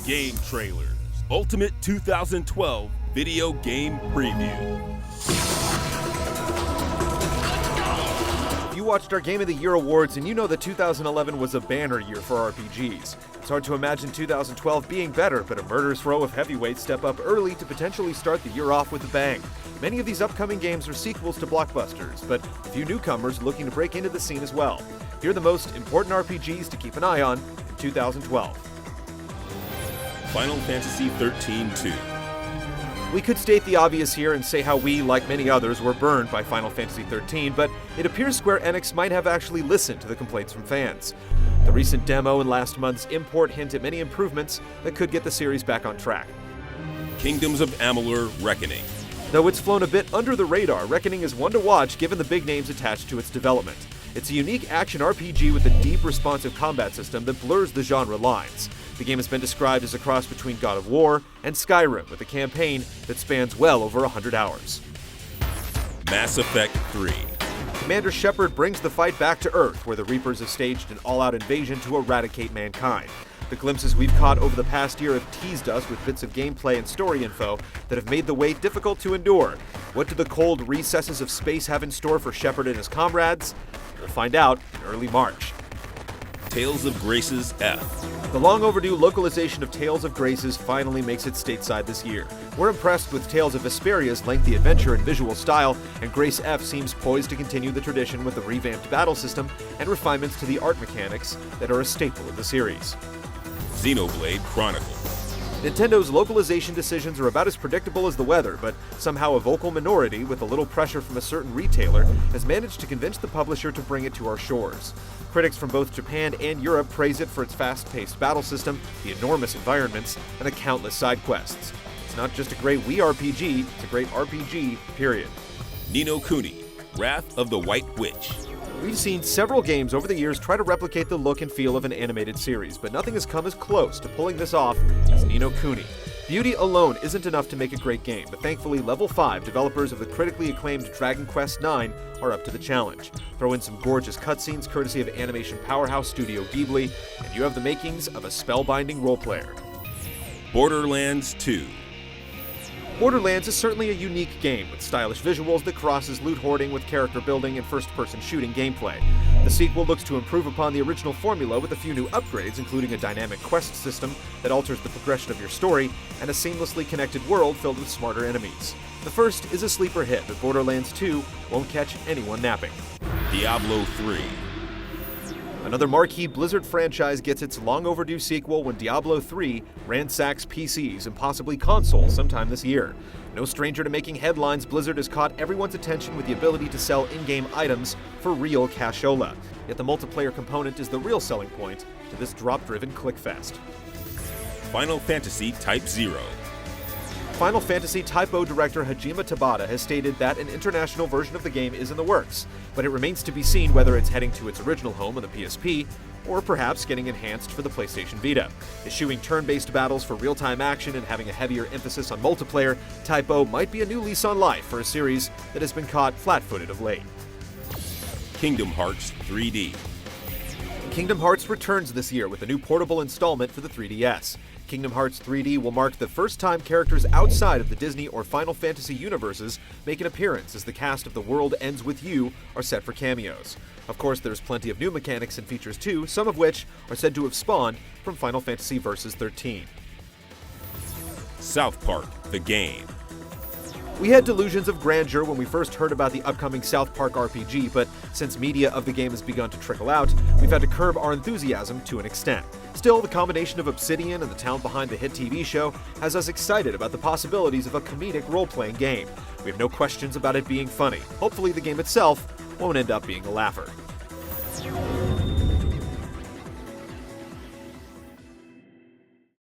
GameTrailers, Ultimate 2012 Video Game Preview. You watched our Game of the Year awards and you know that 2011 was a banner year for RPGs. It's hard to imagine 2012 being better, but a murderous row of heavyweights step up early to potentially start the year off with a bang. Many of these upcoming games are sequels to blockbusters, but a few newcomers looking to break into the scene as well. Here are the most important RPGs to keep an eye on in 2012. Final Fantasy XIII 2. We could state the obvious here and say how we, like many others, were burned by Final Fantasy XIII, but it appears Square Enix might have actually listened to the complaints from fans. The recent demo and last month's import hint at many improvements that could get the series back on track. Kingdoms of Amalur Reckoning. Though it's flown a bit under the radar, Reckoning is one to watch given the big names attached to its development. It's a unique action RPG with a deep responsive combat system that blurs the genre lines. The game has been described as a cross between God of War and Skyrim, with a campaign that spans well over 100 hours. Mass Effect 3. Commander Shepard brings the fight back to Earth, where the Reapers have staged an all-out invasion to eradicate mankind. The glimpses we've caught over the past year have teased us with bits of gameplay and story info that have made the wait difficult to endure. What do the cold recesses of space have in store for Shepard and his comrades? We'll find out in early March. Tales of Grace's F. The long overdue localization of Tales of Graces finally makes it stateside this year. We're impressed with Tales of Vesperia's lengthy adventure and visual style, and Grace F seems poised to continue the tradition with a revamped battle system and refinements to the art mechanics that are a staple of the series. Xenoblade Chronicles. Nintendo's localization decisions are about as predictable as the weather, but somehow a vocal minority, with a little pressure from a certain retailer, has managed to convince the publisher to bring it to our shores. Critics from both Japan and Europe praise it for its fast-paced battle system, the enormous environments, and the countless side quests. It's not just a great Wii RPG, it's a great RPG, period. Ninokuni, Wrath of the White Witch. We've seen several games over the years try to replicate the look and feel of an animated series, but nothing has come as close to pulling this off as Ninokuni. Beauty alone isn't enough to make a great game, but thankfully Level 5, developers of the critically acclaimed Dragon Quest IX, are up to the challenge. Throw in some gorgeous cutscenes courtesy of animation powerhouse Studio Ghibli, and you have the makings of a spellbinding role-player. Borderlands 2. Borderlands is certainly a unique game with stylish visuals that crosses loot hoarding with character building and first-person shooting gameplay. The sequel looks to improve upon the original formula with a few new upgrades, including a dynamic quest system that alters the progression of your story and a seamlessly connected world filled with smarter enemies. The first is a sleeper hit, but Borderlands 2 won't catch anyone napping. Diablo 3. Another marquee Blizzard franchise gets its long-overdue sequel when Diablo III ransacks PCs and possibly consoles sometime this year. No stranger to making headlines, Blizzard has caught everyone's attention with the ability to sell in-game items for real cashola. Yet the multiplayer component is the real selling point to this drop-driven clickfest. Final Fantasy Type 0. Final Fantasy Type O director Hajime Tabata has stated that an international version of the game is in the works, but it remains to be seen whether it's heading to its original home on the PSP, or perhaps getting enhanced for the PlayStation Vita. Eschewing turn-based battles for real-time action and having a heavier emphasis on multiplayer, Type O might be a new lease on life for a series that has been caught flat-footed of late. Kingdom Hearts 3D. Kingdom Hearts returns this year with a new portable installment for the 3DS. Kingdom Hearts 3D will mark the first time characters outside of the Disney or Final Fantasy universes make an appearance, as the cast of The World Ends With You are set for cameos. Of course, there's plenty of new mechanics and features too, some of which are said to have spawned from Final Fantasy Versus 13. South Park, the game. We had delusions of grandeur when we first heard about the upcoming South Park RPG, but since media of the game has begun to trickle out, we've had to curb our enthusiasm to an extent. Still, the combination of Obsidian and the talent behind the hit TV show has us excited about the possibilities of a comedic role-playing game. We have no questions about it being funny. Hopefully the game itself won't end up being a laugher.